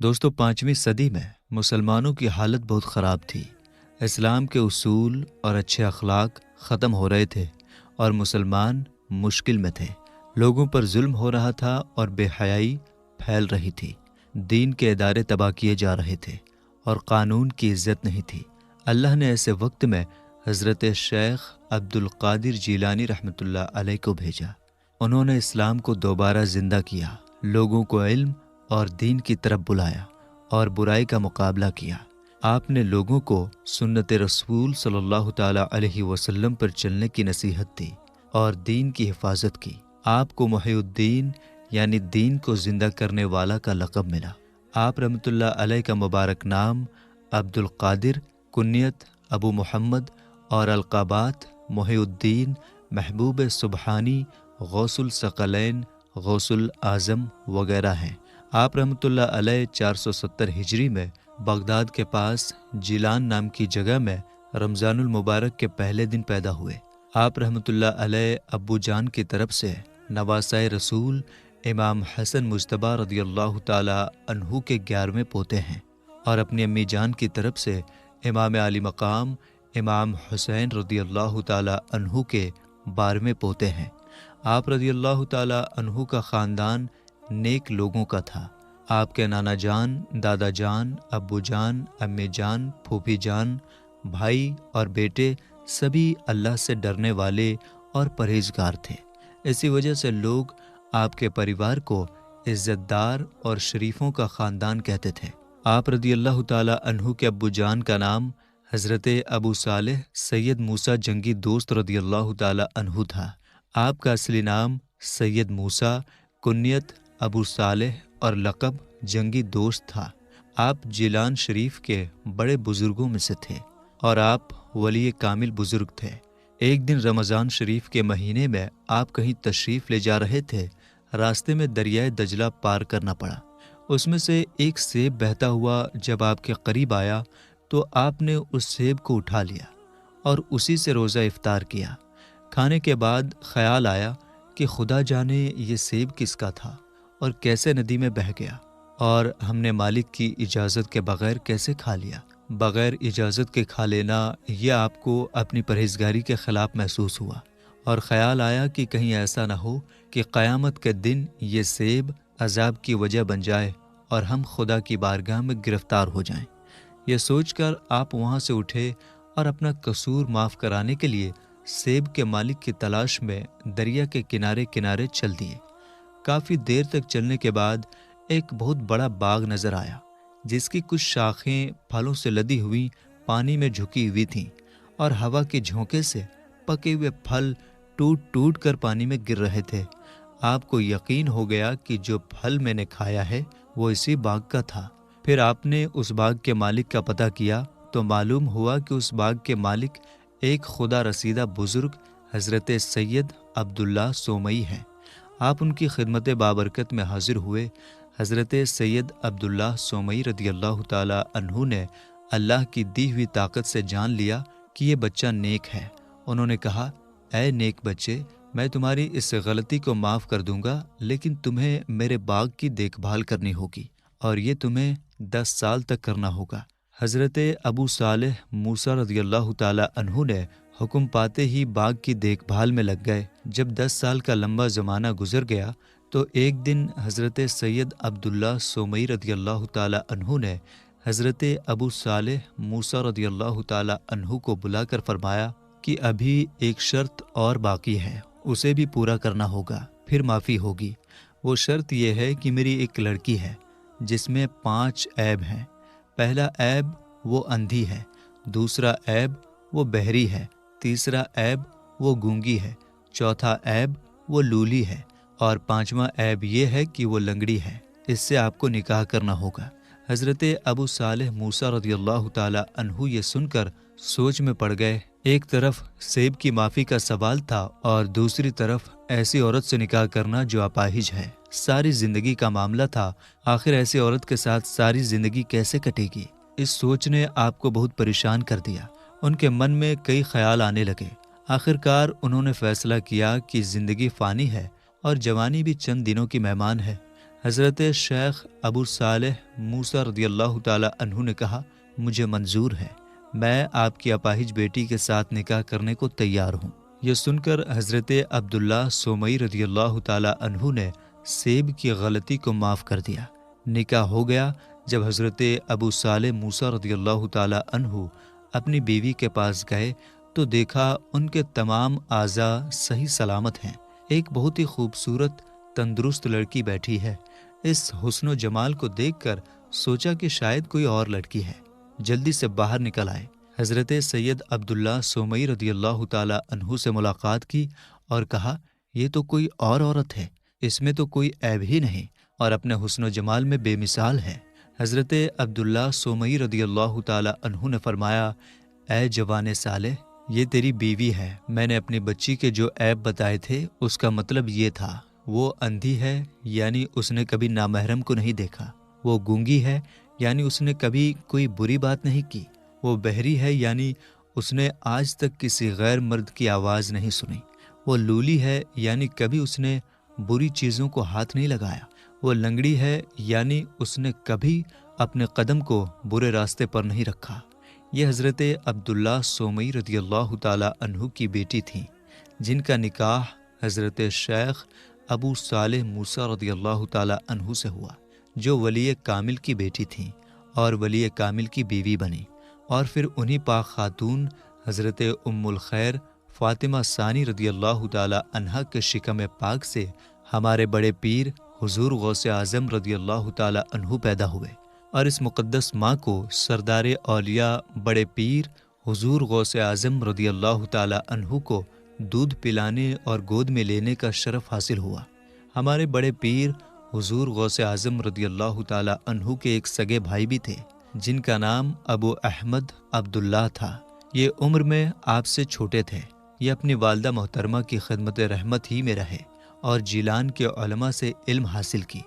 دوستو 5ویں صدی میں مسلمانوں کی حالت بہت خراب تھی۔ اسلام کے اصول اور اچھے اخلاق ختم ہو رہے تھے اور مسلمان مشکل میں تھے۔ لوگوں پر ظلم ہو رہا تھا اور بے حیائی پھیل رہی تھی۔ دین کے ادارے تباہ کیے جا رہے تھے اور قانون کی عزت نہیں تھی۔ اللہ نے ایسے وقت میں حضرت شیخ عبد القادر جیلانی رحمۃ اللہ علیہ کو بھیجا۔ انہوں نے اسلام کو دوبارہ زندہ کیا، لوگوں کو علم اور دین کی طرف بلایا اور برائی کا مقابلہ کیا۔ آپ نے لوگوں کو سنت رسول صلی اللہ تعالیٰ علیہ وسلم پر چلنے کی نصیحت دی اور دین کی حفاظت کی۔ آپ کو محی الدین یعنی دین کو زندہ کرنے والا کا لقب ملا۔ آپ رحمۃ اللہ علیہ کا مبارک نام عبد القادر، کنیت ابو محمد اور القابات محی الدین، محبوب سبحانی، غوث الثقلین، غوث الاعظم وغیرہ ہیں۔ آپ رحمۃ اللہ علیہ 470 ہجری میں بغداد کے پاس جیلان نام کی جگہ میں رمضان المبارک کے پہلے دن پیدا ہوئے۔ آپ رحمۃ اللہ علیہ ابو جان کی طرف سے نواسۂ رسول امام حسن مجتبیٰ رضی اللہ تعالیٰ عنہ کے 11ویں پوتے ہیں، اور اپنی امی جان کی طرف سے امام علی مقام امام حسین رضی اللہ تعالیٰ عنہ کے 12ویں پوتے ہیں۔ آپ رضی اللہ تعالیٰ عنہ کا خاندان نیک لوگوں کا تھا۔ آپ کے نانا جان، دادا جان، ابو جان، امی جان، پھوپھی جان، بھائی اور بیٹے سبھی اللہ سے ڈرنے والے اور پرہیزگار تھے۔ اسی وجہ سے لوگ آپ کے پریوار کو عزت دار اور شریفوں کا خاندان کہتے تھے۔ آپ رضی اللہ تعالیٰ عنہ کے ابو جان کا نام حضرت ابو صالح سید موسیٰ جنگی دوست رضی اللہ تعالیٰ عنہ تھا۔ آپ کا اصلی نام سید موسیٰ، کنیت ابو صالح اور لقب جنگی دوست تھا۔ آپ جیلان شریف کے بڑے بزرگوں میں سے تھے اور آپ ولی کامل بزرگ تھے۔ ایک دن رمضان شریف کے مہینے میں آپ کہیں تشریف لے جا رہے تھے۔ راستے میں دریائے دجلہ پار کرنا پڑا۔ اس میں سے ایک سیب بہتا ہوا جب آپ کے قریب آیا تو آپ نے اس سیب کو اٹھا لیا اور اسی سے روزہ افطار کیا۔ کھانے کے بعد خیال آیا کہ خدا جانے یہ سیب کس کا تھا اور کیسے ندی میں بہہ گیا، اور ہم نے مالک کی اجازت کے بغیر کیسے کھا لیا۔ بغیر اجازت کے کھا لینا یہ آپ کو اپنی پرہیزگاری کے خلاف محسوس ہوا، اور خیال آیا کہ کہیں ایسا نہ ہو کہ قیامت کے دن یہ سیب عذاب کی وجہ بن جائے اور ہم خدا کی بارگاہ میں گرفتار ہو جائیں۔ یہ سوچ کر آپ وہاں سے اٹھے اور اپنا قصور معاف کرانے کے لیے سیب کے مالک کی تلاش میں دریا کے کنارے کنارے چل دیے۔ کافی دیر تک چلنے کے بعد ایک بہت بڑا باغ نظر آیا، جس کی کچھ شاخیں پھلوں سے لدی ہوئی پانی میں جھکی ہوئی تھیں، اور ہوا کے جھونکے سے پکے ہوئے پھل ٹوٹ ٹوٹ کر پانی میں گر رہے تھے۔ آپ کو یقین ہو گیا کہ جو پھل میں نے کھایا ہے وہ اسی باغ کا تھا۔ پھر آپ نے اس باغ کے مالک کا پتہ کیا تو معلوم ہوا کہ اس باغ کے مالک ایک خدا رسیدہ بزرگ حضرت سید عبداللہ سومئی ہیں۔ آپ ان کی خدمت بابرکت میں حاضر ہوئے۔ حضرت سید عبداللہ سومئی رضی اللہ تعالیٰ عنہ نے اللہ کی دی ہوئی طاقت سے جان لیا کہ یہ بچہ نیک ہے۔ انہوں نے کہا، اے نیک بچے، میں تمہاری اس غلطی کو معاف کر دوں گا، لیکن تمہیں میرے باغ کی دیکھ بھال کرنی ہوگی، اور یہ تمہیں 10 سال تک کرنا ہوگا۔ حضرت ابو صالح موسیٰ رضی اللہ تعالیٰ عنہ نے حکم پاتے ہی باغ کی دیکھ بھال میں لگ گئے۔ جب 10 سال کا لمبا زمانہ گزر گیا تو ایک دن حضرت سید عبداللہ سومئی رضی اللہ تعالیٰ عنہ نے حضرت ابو صالح موسیٰ رضی اللہ تعالیٰ عنہ کو بلا کر فرمایا کہ ابھی ایک شرط اور باقی ہے، اسے بھی پورا کرنا ہوگا، پھر معافی ہوگی۔ وہ شرط یہ ہے کہ میری ایک لڑکی ہے جس میں 5 عیب ہیں۔ پہلا عیب وہ اندھی ہے، دوسرا عیب وہ بہری ہے، تیسرا عیب وہ گونگی ہے، چوتھا عیب وہ لولی ہے، اور 5واں عیب یہ ہے کہ وہ لنگڑی ہے۔ اس سے آپ کو نکاح کرنا ہوگا۔ حضرت ابو صالح موسیٰ رضی اللہ تعالیٰ عنہ یہ سن کر سوچ میں پڑ گئے۔ ایک طرف سیب کی معافی کا سوال تھا اور دوسری طرف ایسی عورت سے نکاح کرنا جو اپاہج ہے۔ ساری زندگی کا معاملہ تھا، آخر ایسی عورت کے ساتھ ساری زندگی کیسے کٹے گی؟ اس سوچ نے آپ کو بہت پریشان کر دیا۔ ان کے من میں کئی خیال آنے لگے۔ آخرکار انہوں نے فیصلہ کیا کہ زندگی فانی ہے اور جوانی بھی چند دنوں کی مہمان ہے۔ حضرت شیخ ابو صالح موسیٰ رضی اللہ تعالی عنہ نے کہا، مجھے منظور ہے، میں آپ کی اپاہج بیٹی کے ساتھ نکاح کرنے کو تیار ہوں۔ یہ سن کر حضرت عبداللہ سومئی رضی اللہ تعالی عنہ نے سیب کی غلطی کو معاف کر دیا۔ نکاح ہو گیا۔ جب حضرت ابو صالح موسیٰ رضی اللہ تعالی عنہ اپنی بیوی کے پاس گئے تو دیکھا ان کے تمام اعضاء صحیح سلامت ہیں۔ ایک بہت ہی خوبصورت تندرست لڑکی بیٹھی ہے۔ اس حسن و جمال کو دیکھ کر سوچا کہ شاید کوئی اور لڑکی ہے، جلدی سے باہر نکل آئے۔ حضرت سید عبداللہ سومئی رضی اللہ تعالی عنہ سے ملاقات کی اور کہا، یہ تو کوئی اور عورت ہے، اس میں تو کوئی عیب ہی نہیں اور اپنے حسن و جمال میں بے مثال ہے۔ حضرت عبداللہ سومئی رضی اللہ تعالی عنہ نے فرمایا، اے جوان صالح، یہ تیری بیوی ہے۔ میں نے اپنی بچی کے جو عیب بتائے تھے اس کا مطلب یہ تھا، وہ اندھی ہے یعنی اس نے کبھی نامحرم کو نہیں دیکھا، وہ گونگی ہے یعنی اس نے کبھی کوئی بری بات نہیں کی، وہ بہری ہے یعنی اس نے آج تک کسی غیر مرد کی آواز نہیں سنی، وہ لولی ہے یعنی کبھی اس نے بری چیزوں کو ہاتھ نہیں لگایا، وہ لنگڑی ہے یعنی اس نے کبھی اپنے قدم کو برے راستے پر نہیں رکھا۔ یہ حضرت عبداللہ سومئی رضی اللہ تعالی عنہ کی بیٹی تھیں، جن کا نکاح حضرت شیخ ابو صالح موسیٰ رضی اللہ تعالی عنہ سے ہوا، جو ولی کامل کی بیٹی تھیں اور ولی کامل کی بیوی بنی، اور پھر انہی پاک خاتون حضرت ام الخیر فاطمہ ثانی رضی اللہ تعالی عنہ کے شکم پاک سے ہمارے بڑے پیر حضور غوث اعظم رضی اللہ تعالی عنہ پیدا ہوئے، اور اس مقدس ماں کو سردار اولیاء بڑے پیر حضور غوث اعظم رضی اللہ تعالی عنہ کو دودھ پلانے اور گود میں لینے کا شرف حاصل ہوا۔ ہمارے بڑے پیر حضور غوث اعظم رضی اللہ تعالی عنہ کے ایک سگے بھائی بھی تھے، جن کا نام ابو احمد عبداللہ تھا۔ یہ عمر میں آپ سے چھوٹے تھے۔ یہ اپنی والدہ محترمہ کی خدمت رحمت ہی میں رہے اور جیلان کے علماء سے علم حاصل کی۔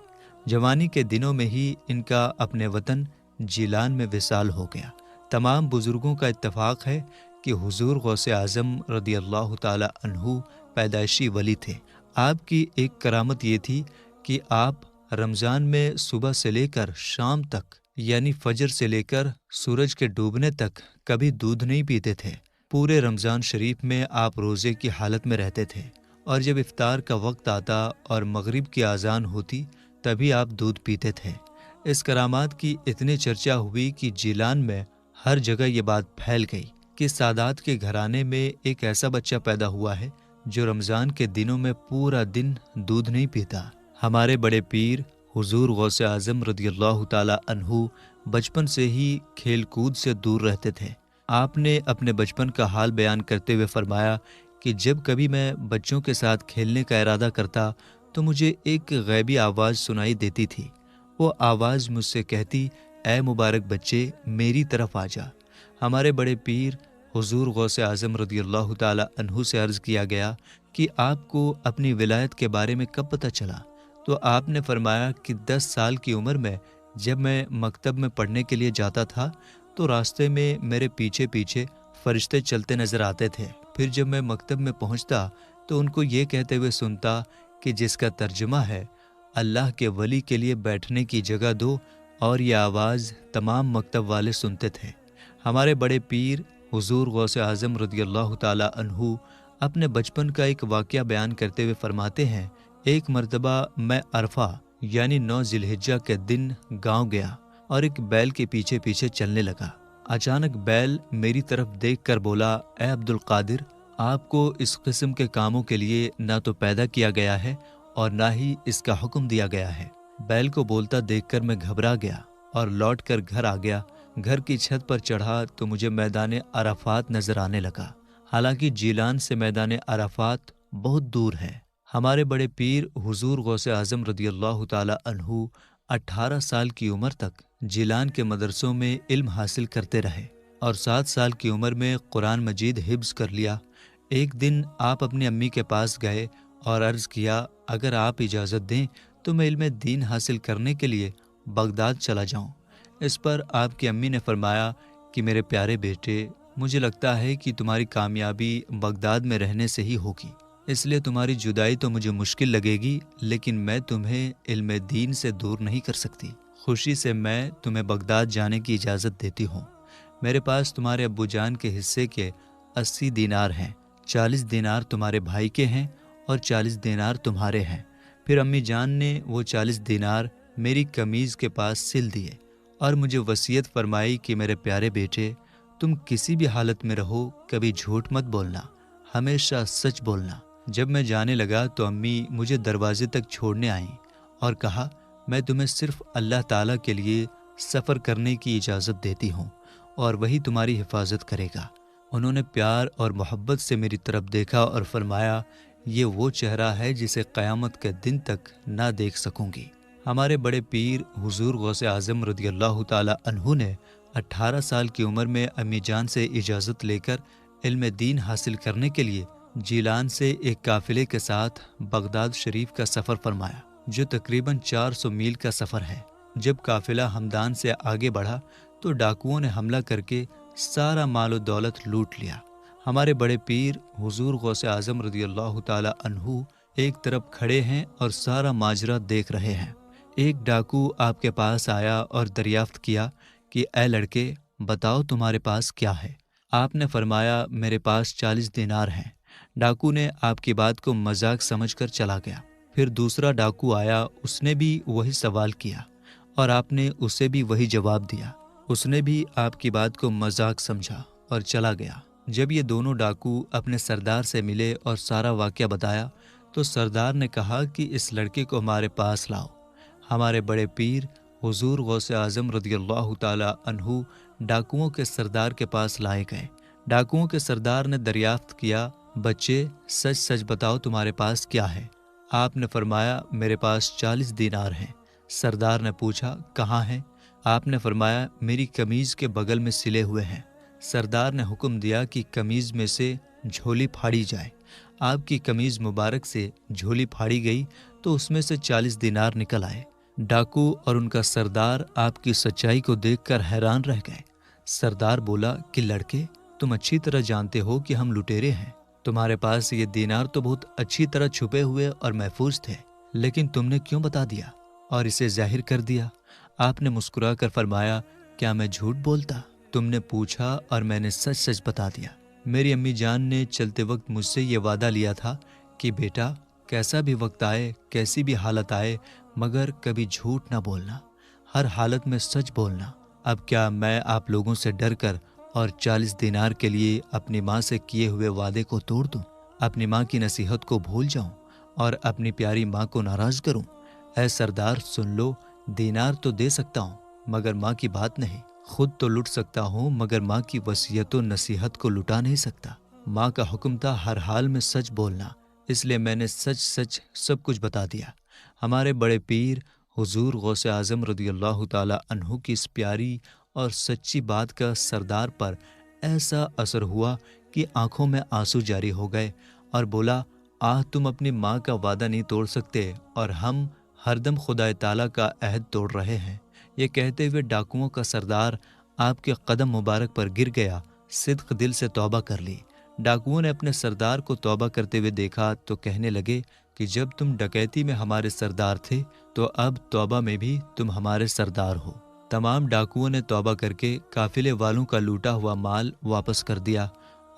جوانی کے دنوں میں ہی ان کا اپنے وطن جیلان میں وصال ہو گیا۔ تمام بزرگوں کا اتفاق ہے کہ حضور غوث اعظم رضی اللہ تعالی عنہ پیدائشی ولی تھے۔ آپ کی ایک کرامت یہ تھی کہ آپ رمضان میں صبح سے لے کر شام تک یعنی فجر سے لے کر سورج کے ڈوبنے تک کبھی دودھ نہیں پیتے تھے۔ پورے رمضان شریف میں آپ روزے کی حالت میں رہتے تھے، اور جب افطار کا وقت آتا اور مغرب کی اذان ہوتی تبھی آپ دودھ پیتے تھے۔ اس کرامات کی اتنی چرچا ہوئی کہ جیلان میں ہر جگہ یہ بات پھیل گئی کہ سادات کے گھرانے میں ایک ایسا بچہ پیدا ہوا ہے جو رمضان کے دنوں میں پورا دن دودھ نہیں پیتا۔ ہمارے بڑے پیر حضور غوث اعظم رضی اللہ تعالی عنہ بچپن سے ہی کھیل کود سے دور رہتے تھے۔ آپ نے اپنے بچپن کا حال بیان کرتے ہوئے فرمایا کہ جب کبھی میں بچوں کے ساتھ کھیلنے کا ارادہ کرتا تو مجھے ایک غیبی آواز سنائی دیتی تھی۔ وہ آواز مجھ سے کہتی، اے مبارک بچے، میری طرف آ جا۔ ہمارے بڑے پیر حضور غوث اعظم رضی اللہ تعالی عنہ سے عرض کیا گیا کہ آپ کو اپنی ولایت کے بارے میں کب پتہ چلا؟ تو آپ نے فرمایا کہ 10 سال کی عمر میں جب میں مکتب میں پڑھنے کے لیے جاتا تھا تو راستے میں میرے پیچھے پیچھے فرشتے چلتے نظر آتے تھے۔ پھر جب میں مکتب میں پہنچتا تو ان کو یہ کہتے ہوئے سنتا کہ جس کا ترجمہ ہے، اللہ کے ولی کے لیے بیٹھنے کی جگہ دو، اور یہ آواز تمام مکتب والے سنتے تھے۔ ہمارے بڑے پیر حضور غوث اعظم رضی اللہ تعالی عنہ اپنے بچپن کا ایک واقعہ بیان کرتے ہوئے فرماتے ہیں، ایک مرتبہ میں عرفہ یعنی 9 ذی الحجہ کے دن گاؤں گیا اور ایک بیل کے پیچھے پیچھے چلنے لگا۔ اچانک بیل میری طرف دیکھ کر بولا، اے عبد القادر، آپ کو اس قسم کے کاموں کے لیے نہ تو پیدا کیا گیا ہے اور نہ ہی اس کا حکم دیا گیا ہے۔ بیل کو بولتا دیکھ کر میں گھبرا گیا اور لوٹ کر گھر آ گیا۔ گھر کی چھت پر چڑھا تو مجھے میدان عرفات نظر آنے لگا، حالانکہ جیلان سے میدان عرفات بہت دور ہے۔ ہمارے بڑے پیر حضور غوث اعظم رضی اللہ تعالی عنہ 18 سال کی عمر تک جیلان کے مدرسوں میں علم حاصل کرتے رہے اور 7 سال کی عمر میں قرآن مجید حفظ کر لیا۔ ایک دن آپ اپنی امی کے پاس گئے اور عرض کیا، اگر آپ اجازت دیں تو میں علم دین حاصل کرنے کے لیے بغداد چلا جاؤں۔ اس پر آپ کی امی نے فرمایا کہ میرے پیارے بیٹے، مجھے لگتا ہے کہ تمہاری کامیابی بغداد میں رہنے سے ہی ہوگی۔ اس لیے تمہاری جدائی تو مجھے مشکل لگے گی، لیکن میں تمہیں علم دین سے دور نہیں کر سکتی۔ خوشی سے میں تمہیں بغداد جانے کی اجازت دیتی ہوں۔ میرے پاس تمہارے ابو جان کے حصے کے 80 دینار ہیں، 40 دینار تمہارے بھائی کے ہیں اور 40 دینار تمہارے ہیں۔ پھر امی جان نے وہ 40 دینار میری قمیض کے پاس سل دیے اور مجھے وصیت فرمائی کہ میرے پیارے بیٹے، تم کسی بھی حالت میں رہو، کبھی جھوٹ مت بولنا، ہمیشہ سچ بولنا۔ جب میں جانے لگا تو امی مجھے دروازے تک چھوڑنے آئیں اور کہا، میں تمہیں صرف اللہ تعالیٰ کے لیے سفر کرنے کی اجازت دیتی ہوں اور وہی تمہاری حفاظت کرے گا۔ انہوں نے پیار اور محبت سے میری طرف دیکھا اور فرمایا، یہ وہ چہرہ ہے جسے قیامت کے دن تک نہ دیکھ سکوں گی۔ ہمارے بڑے پیر حضور غوث اعظم رضی اللہ تعالی عنہ نے 18 سال کی عمر میں امی جان سے اجازت لے کر علم دین حاصل کرنے کے لیے جیلان سے ایک قافلے کے ساتھ بغداد شریف کا سفر فرمایا، جو تقریباً 400 میل کا سفر ہے۔ جب قافلہ ہمدان سے آگے بڑھا تو ڈاکوؤں نے حملہ کر کے سارا مال و دولت لوٹ لیا۔ ہمارے بڑے پیر حضور غوث اعظم رضی اللہ تعالی عنہ ایک طرف کھڑے ہیں اور سارا ماجرا دیکھ رہے ہیں۔ ایک ڈاکو آپ کے پاس آیا اور دریافت کیا کہ اے لڑکے، بتاؤ تمہارے پاس کیا ہے؟ آپ نے فرمایا، میرے پاس 40 دینار ہیں۔ ڈاکو نے آپ کی بات کو مذاق سمجھ کر چلا گیا۔ پھر دوسرا ڈاکو آیا، اس نے بھی وہی سوال کیا اور آپ نے اسے بھی وہی جواب دیا۔ اس نے بھی آپ کی بات کو مذاق سمجھا اور چلا گیا۔ جب یہ دونوں ڈاکو اپنے سردار سے ملے اور سارا واقعہ بتایا تو سردار نے کہا کہ اس لڑکے کو ہمارے پاس لاؤ۔ ہمارے بڑے پیر حضور غوث اعظم رضی اللہ تعالی عنہ ڈاکوؤں کے سردار کے پاس لائے گئے۔ ڈاکوؤں کے سردار نے دریافت کیا، بچے سچ سچ بتاؤ تمہارے پاس کیا ہے؟ آپ نے فرمایا، میرے پاس 40 دینار ہیں۔ سردار نے پوچھا، کہاں ہیں؟ آپ نے فرمایا، میری قمیض کے بغل میں سلے ہوئے ہیں۔ سردار نے حکم دیا کہ قمیض میں سے جھولی پھاڑی جائے۔ آپ کی قمیض مبارک سے جھولی پھاڑی گئی تو اس میں سے 40 دینار نکل آئے۔ ڈاکو اور ان کا سردار آپ کی سچائی کو دیکھ کر حیران رہ گئے۔ سردار بولا کہ لڑکے، تم اچھی طرح جانتے ہو کہ ہم لٹیرے ہیں۔ تمہارے پاس یہ دینار تو بہت اچھی طرح چھپے ہوئے اور محفوظ تھے، لیکن تم نے کیوں بتا دیا اور اسے ظاہر کر دیا؟ آپ نے مسکرا کر فرمایا، کیا میں جھوٹ بولتا؟ تم نے پوچھا اور میں نے سچ سچ بتا دیا۔ میری امی جان نے چلتے وقت مجھ سے یہ وعدہ لیا تھا کہ بیٹا، کیسا بھی وقت آئے، کیسی بھی حالت آئے، مگر کبھی جھوٹ نہ بولنا، ہر حالت میں سچ بولنا۔ اب کیا میں آپ لوگوں سے ڈر کر اور 40 دینار کے لیے اپنی ماں سے کیے ہوئے وعدے کو توڑ دوں، اپنی ماں کی نصیحت کو بھول جاؤں اور اپنی پیاری ماں کو ناراض کروں؟ اے سردار، سن لو، دینار تو دے سکتا ہوں مگر ماں کی بات نہیں، خود تو لٹ سکتا ہوں مگر ماں کی وصیت و نصیحت کو لٹا نہیں سکتا۔ ماں کا حکم تھا ہر حال میں سچ بولنا، اس لیے میں نے سچ سچ سب کچھ بتا دیا۔ ہمارے بڑے پیر حضور غوث اعظم رضی اللہ تعالی عنہ کی اس پیاری اور سچی بات کا سردار پر ایسا اثر ہوا کہ آنکھوں میں آنسو جاری ہو گئے اور بولا، تم اپنی ماں کا وعدہ نہیں توڑ سکتے اور ہم ہر دم خدا تعالیٰ کا عہد توڑ رہے ہیں۔ یہ کہتے ہوئے ڈاکوؤں کا سردار آپ کے قدم مبارک پر گر گیا، صدق دل سے توبہ کر لی۔ ڈاکوؤں نے اپنے سردار کو توبہ کرتے ہوئے دیکھا تو کہنے لگے کہ جب تم ڈکیتی میں ہمارے سردار تھے تو اب توبہ میں بھی تم ہمارے سردار ہو۔ تمام ڈاکوؤں نے توبہ کر کے قافلے والوں کا لوٹا ہوا مال واپس کر دیا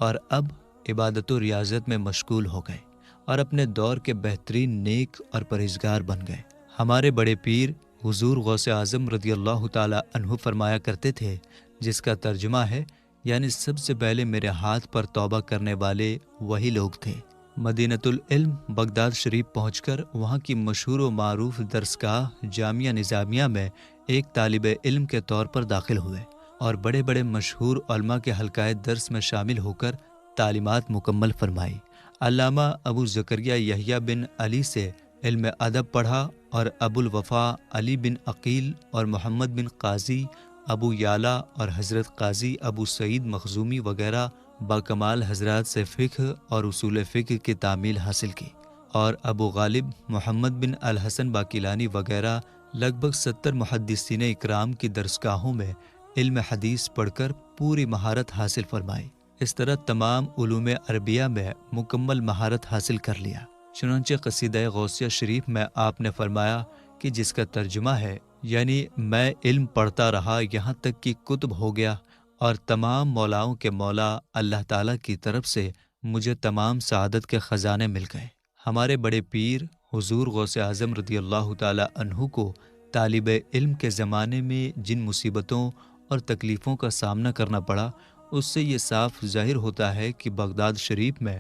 اور اب عبادت و ریاضت میں مشغول ہو گئے اور اپنے دور کے بہترین نیک اور پرہیزگار بن گئے۔ ہمارے بڑے پیر حضور غوث اعظم رضی اللہ تعالی عنہ فرمایا کرتے تھے، جس کا ترجمہ ہے، یعنی سب سے پہلے میرے ہاتھ پر توبہ کرنے والے وہی لوگ تھے۔ مدینۃ العلم بغداد شریف پہنچ کر وہاں کی مشہور و معروف درسگاہ جامعہ نظامیہ میں ایک طالب علم کے طور پر داخل ہوئے اور بڑے بڑے مشہور علماء کے حلقۂ درس میں شامل ہو کر تعلیمات مکمل فرمائی۔ علامہ ابو زکریا یحییٰ بن علی سے علم ادب پڑھا اور ابو الوفا علی بن عقیل اور محمد بن قاضی ابو یعلا اور حضرت قاضی ابو سعید مخزومی وغیرہ باکمال حضرات سے فقہ اور اصول فقہ کی تعمیل حاصل کی، اور ابو غالب محمد بن الحسن باقیلانی وغیرہ لگ بھگ 70 محدثین اکرام کی درسگاہوں میں علم حدیث پڑھ کر پوری مہارت حاصل فرمائی۔ اس طرح تمام علوم عربیہ میں مکمل مہارت حاصل کر لیا۔ چنانچہ قصیدہ غوثیہ شریف میں آپ نے فرمایا کہ جس کا ترجمہ ہے، یعنی میں علم پڑھتا رہا یہاں تک کہ کتب ہو گیا، اور تمام مولاؤں کے مولا اللہ تعالیٰ کی طرف سے مجھے تمام سعادت کے خزانے مل گئے۔ ہمارے بڑے پیر حضور غوث اعظم رضی اللہ تعالیٰ عنہ کو طالب علم کے زمانے میں جن مصیبتوں اور تکلیفوں کا سامنا کرنا پڑا، اس سے یہ صاف ظاہر ہوتا ہے کہ بغداد شریف میں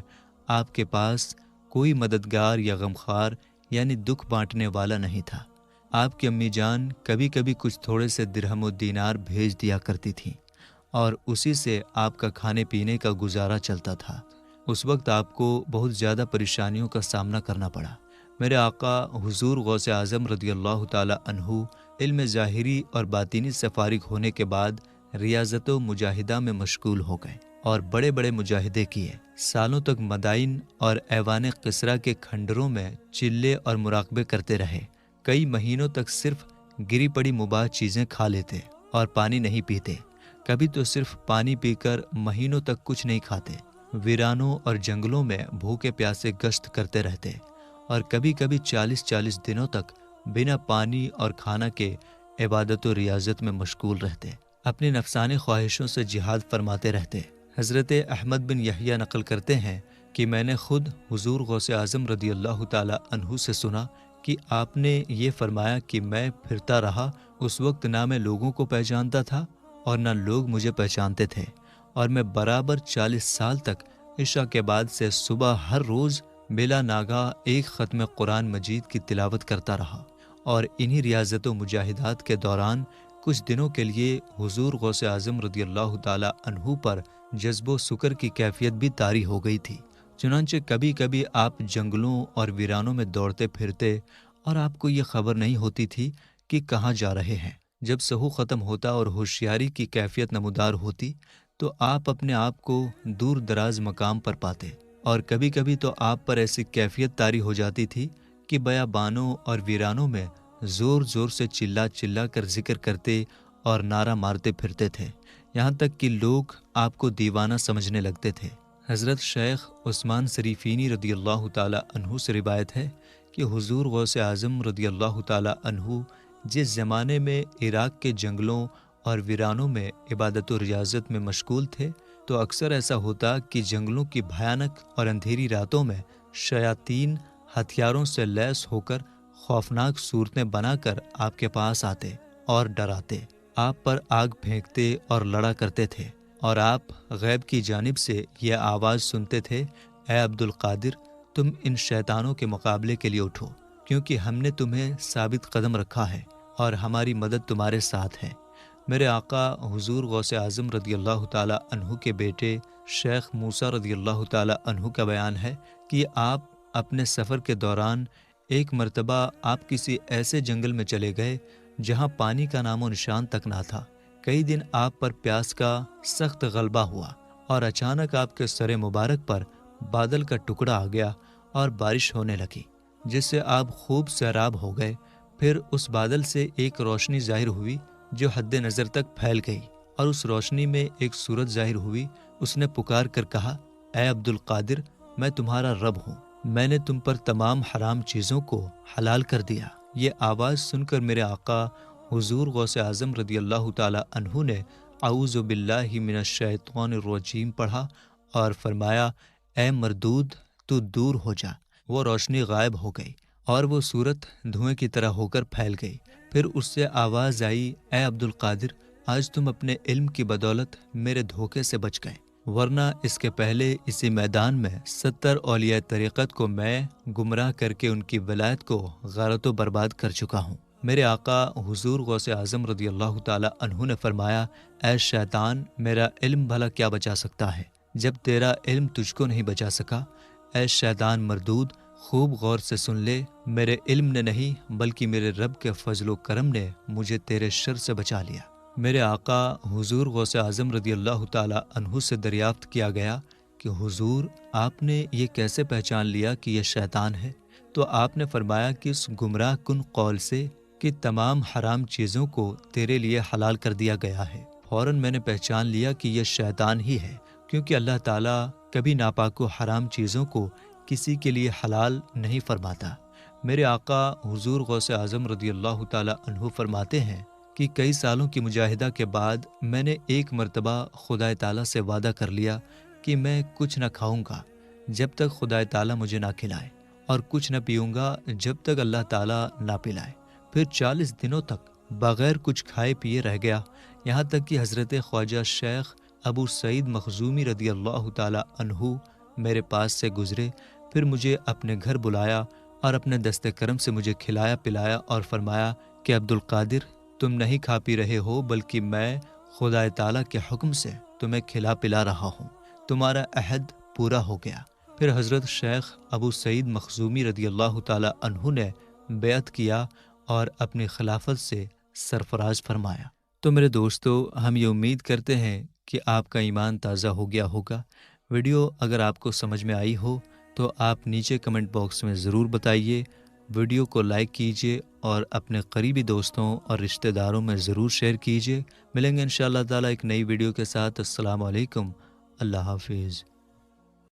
آپ کے پاس کوئی مددگار یا غمخوار یعنی دکھ بانٹنے والا نہیں تھا۔ آپ کی امی جان کبھی کبھی کچھ تھوڑے سے درہم و دینار بھیج دیا کرتی تھیں، اور اسی سے آپ کا کھانے پینے کا گزارا چلتا تھا۔ اس وقت آپ کو بہت زیادہ پریشانیوں کا سامنا کرنا پڑا۔ میرے آقا حضور غوث اعظم رضی اللہ تعالیٰ عنہ علم ظاہری اور باطینی سے فارغ ہونے کے بعد ریاضت و مجاہدہ میں مشغول ہو گئے اور بڑے بڑے مجاہدے کیے۔ سالوں تک مدائن اور ایوان قصرہ کے کھنڈروں میں چلے اور مراقبے کرتے رہے۔ کئی مہینوں تک صرف گری پڑی مباح چیزیں کھا لیتے اور پانی نہیں پیتے۔ کبھی تو صرف پانی پی کر مہینوں تک کچھ نہیں کھاتے۔ ویرانوں اور جنگلوں میں بھوکے پیاسے گشت کرتے رہتے، اور کبھی کبھی 40 دنوں تک بنا پانی اور کھانا کے عبادت و ریاضت میں مشغول رہتے، اپنی نفسانی خواہشوں سے جہاد فرماتے رہتے۔ حضرت احمد بن یحییٰ نقل کرتے ہیں کہ میں نے خود حضور غوث اعظم رضی اللہ تعالیٰ عنہ سے سنا کہ آپ نے یہ فرمایا کہ میں پھرتا رہا، اس وقت نہ میں لوگوں کو پہچانتا تھا اور نہ لوگ مجھے پہچانتے تھے، اور میں برابر 40 سال تک عشاء کے بعد سے صبح ہر روز بلا ناگاہ ایک ختم قرآن مجید کی تلاوت کرتا رہا، اور انہی ریاضت و مجاہدات کے دوران کچھ دنوں کے لیے حضور غوث اعظم رضی اللہ تعالیٰ عنہ پر جذب و سکر کی کیفیت بھی طاری ہو گئی تھی۔ چنانچہ کبھی کبھی آپ جنگلوں اور ویرانوں میں دوڑتے پھرتے، اور آپ کو یہ خبر نہیں ہوتی تھی کہ کہاں جا رہے ہیں۔ جب سحو ختم ہوتا اور ہوشیاری کی کیفیت نمودار ہوتی تو آپ اپنے آپ کو دور دراز مقام پر پاتے، اور کبھی کبھی تو آپ پر ایسی کیفیت طاری ہو جاتی تھی کہ بیابانوں اور ویرانوں میں زور زور سے چلا چلا کر ذکر کرتے اور نعرہ مارتے پھرتے تھے، یہاں تک کہ لوگ آپ کو دیوانہ سمجھنے لگتے تھے۔ حضرت شیخ عثمان سریفینی رضی اللہ تعالیٰ عنہ سے روایت ہے کہ حضور غوث اعظم رضی اللہ تعالیٰ عنہ جس زمانے میں عراق کے جنگلوں اور ویرانوں میں عبادت و ریاضت میں مشغول تھے، تو اکثر ایسا ہوتا کہ جنگلوں کی بھیانک اور اندھیری راتوں میں شیاطین ہتھیاروں سے لیس ہو کر خوفناک صورتیں بنا کر آپ کے پاس آتے اور ڈراتے، آپ پر آگ پھینکتے اور لڑا کرتے تھے، اور آپ غیب کی جانب سے یہ آواز سنتے تھے، اے عبد القادر، تم ان شیطانوں کے مقابلے کے لیے اٹھو، کیونکہ ہم نے تمہیں ثابت قدم رکھا ہے اور ہماری مدد تمہارے ساتھ ہے۔ میرے آقا حضور غوث اعظم رضی اللہ تعالیٰ عنہ کے بیٹے شیخ موسیٰ رضی اللہ تعالیٰ عنہ کا بیان ہے کہ آپ اپنے سفر کے دوران ایک مرتبہ آپ کسی ایسے جنگل میں چلے گئے جہاں پانی کا نام و نشان تک نہ تھا۔ کئی دن آپ پر پیاس کا سخت غلبہ ہوا، اور اچانک آپ کے سر مبارک پر بادل کا ٹکڑا آ گیا اور بارش ہونے لگی، جس سے آپ خوب سیراب ہو گئے۔ پھر اس بادل سے ایک روشنی ظاہر ہوئی جو حد نظر تک پھیل گئی، اور اس روشنی میں ایک صورت ظاہر ہوئی۔ اس نے پکار کر کہا، اے عبد القادر، میں تمہارا رب ہوں، میں نے تم پر تمام حرام چیزوں کو حلال کر دیا۔ یہ آواز سن کر میرے آقا حضور غوث اعظم رضی اللہ تعالیٰ عنہ نے اعوذ باللہ من الشیطان الرجیم پڑھا اور فرمایا، اے مردود، تو دور ہو جا۔ وہ روشنی غائب ہو گئی اور وہ صورت دھوئیں کی طرح ہو کر پھیل گئی۔ پھر اس سے آواز آئی، اے عبد القادر، آج تم اپنے علم کی بدولت میرے دھوکے سے بچ گئے، ورنہ اس کے پہلے اسی میدان میں 70 اولیاء طریقت کو میں گمراہ کر کے ان کی ولایت کو غارت و برباد کر چکا ہوں۔ میرے آقا حضور غوث اعظم رضی اللہ تعالیٰ عنہ نے فرمایا، اے شیطان، میرا علم بھلا کیا بچا سکتا ہے جب تیرا علم تجھ کو نہیں بچا سکا؟ اے شیطان مردود، خوب غور سے سن لے، میرے علم نے نہیں بلکہ میرے رب کے فضل و کرم نے مجھے تیرے شر سے بچا لیا۔ میرے آقا حضور غوث اعظم رضی اللہ تعالیٰ عنہ سے دریافت کیا گیا کہ حضور، آپ نے یہ کیسے پہچان لیا کہ یہ شیطان ہے؟ تو آپ نے فرمایا کہ اس گمراہ کن قول سے کہ تمام حرام چیزوں کو تیرے لیے حلال کر دیا گیا ہے، فوراً میں نے پہچان لیا کہ یہ شیطان ہی ہے۔ کیونکہ اللہ تعالیٰ کبھی ناپاک و حرام چیزوں کو کسی کے لیے حلال نہیں فرماتا۔ میرے آقا حضور غوث اعظم رضی اللہ تعالیٰ عنہ فرماتے ہیں کہ کئی سالوں کی مجاہدہ کے بعد میں نے ایک مرتبہ خدا تعالیٰ سے وعدہ کر لیا کہ میں کچھ نہ کھاؤں گا جب تک خدا تعالیٰ مجھے نہ کھلائے، اور کچھ نہ پیوں گا جب تک اللہ تعالیٰ نہ پلائے۔ پھر 40 دنوں تک بغیر کچھ کھائے پیے رہ گیا، یہاں تک کہ حضرت خواجہ شیخ ابو سعید مخزومی رضی اللہ تعالیٰ عنہ میرے پاس سے گزرے، پھر مجھے اپنے گھر بلایا اور اپنے دست کرم سے مجھے کھلایا پلایا اور فرمایا کہ عبد القادر، تم نہیں کھا پی رہے ہو، بلکہ میں خدا تعالیٰ کے حکم سے تمہیں کھلا پلا رہا ہوں، تمہارا عہد پورا ہو گیا۔ پھر حضرت شیخ ابو سعید مخزومی رضی اللہ تعالیٰ عنہ نے بیعت کیا اور اپنی خلافت سے سرفراز فرمایا۔ تو میرے دوستو، ہم یہ امید کرتے ہیں کہ آپ کا ایمان تازہ ہو گیا ہوگا۔ ویڈیو اگر آپ کو سمجھ میں آئی ہو تو آپ نیچے کمنٹ باکس میں ضرور بتائیے، ویڈیو کو لائک کیجیے اور اپنے قریبی دوستوں اور رشتہ داروں میں ضرور شیئر کیجیے۔ ملیں گے انشاءاللہ تعالیٰ ایک نئی ویڈیو کے ساتھ۔ السلام علیکم، اللہ حافظ۔